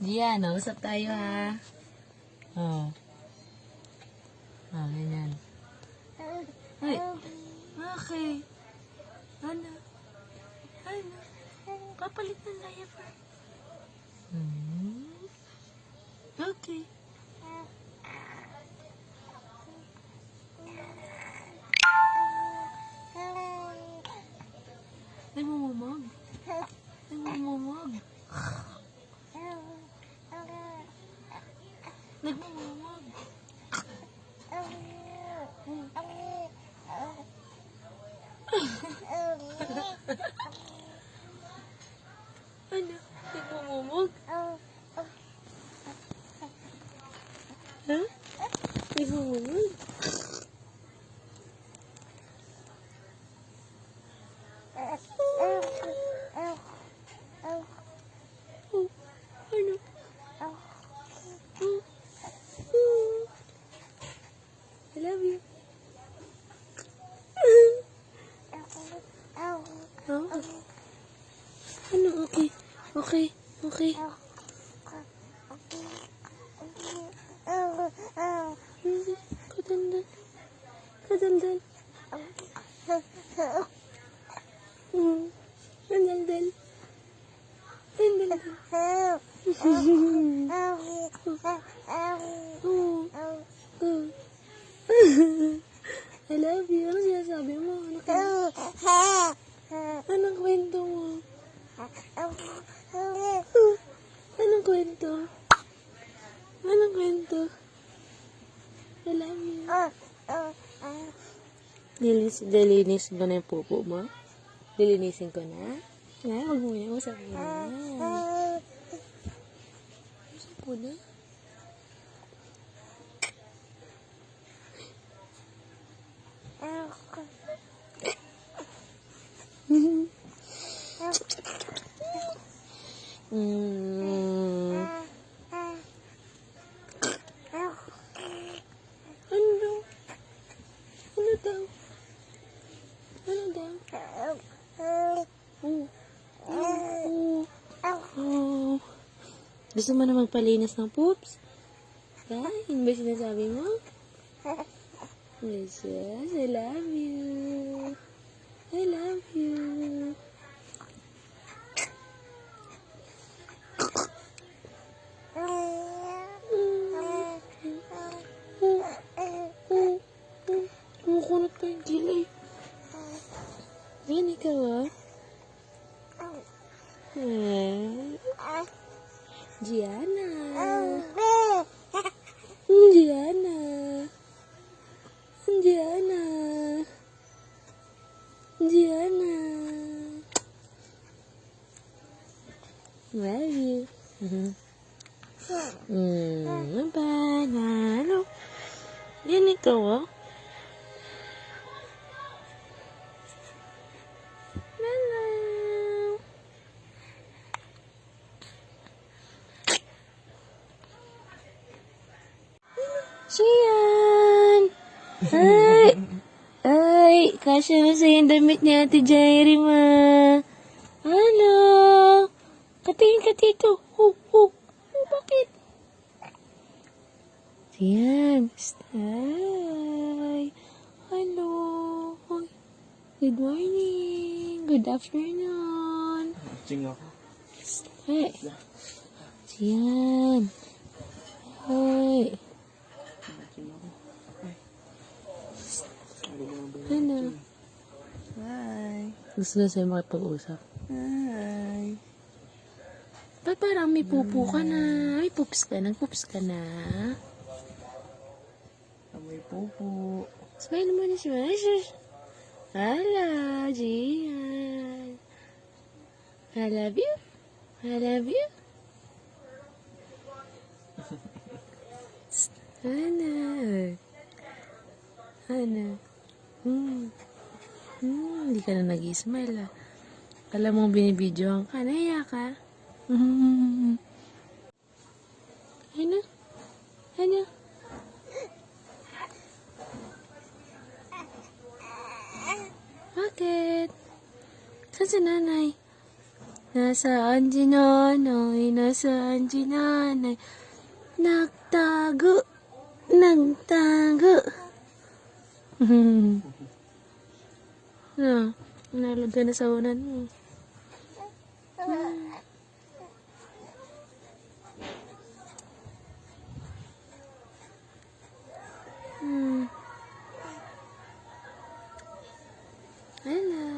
Gian, usap tayo ha. Oh. Ganyan. Ay. Okay. Ano? Papalit ng diaper. Okay. Nagmumumog. Nagmumumog. Nagmumumog. Ano? Nagmumumog? Ha? Nagmumumog? Ano? I love you. Oh? Ano? Okay. Okay. Okay. Kadaldal. Kadaldal. Kadaldal. I love you. Ano sinasabi mo? Anong kwento mo? Anong kwento? Anong kwento? I love you. Dilinisin ko na yung pupo mo? Dilinisin ko na? Huwag mo na. Usap mo na. Usap mo na. Ano daw? Ano daw? Gusto mo na magpalinis ng poops? Yun ba sinasabi mo? Yes, yes, I love you. I love you. Kumukunot pa yung kilay. Yan, ikaw ah. Gianna. Gianna. Gianna. Gianna. Love you. Banana. Yan ikaw ah. Hello. Siyan. Ay, kasya na sa'yo yung damit niya, Ate Jairi, ma. Ano? Katingin ka dito. Bakit? Siyan. Hi. Hello. Good morning. Good afternoon. Sing ako. Hey. Siyan. Hi. Ano? Hi. Gusto na sa'yo makipag-usap. Hi. Ba't parang may pupo ka na? May poops ka? Nag-poops ka na? Amoy pupo. Smile mo na siya. Hello, Gian. I love you. I love you. Ana. Ana. Hindi ka na nag-smile ah. Alam mo binibidyohan ka. Naiya ka. Ano? Ano? Bakit? Saan si nanay? Nasaan si nanay? Nasaan si nanay? Nagtago. Nagtago. Nalagay na sa unan mo. Hello.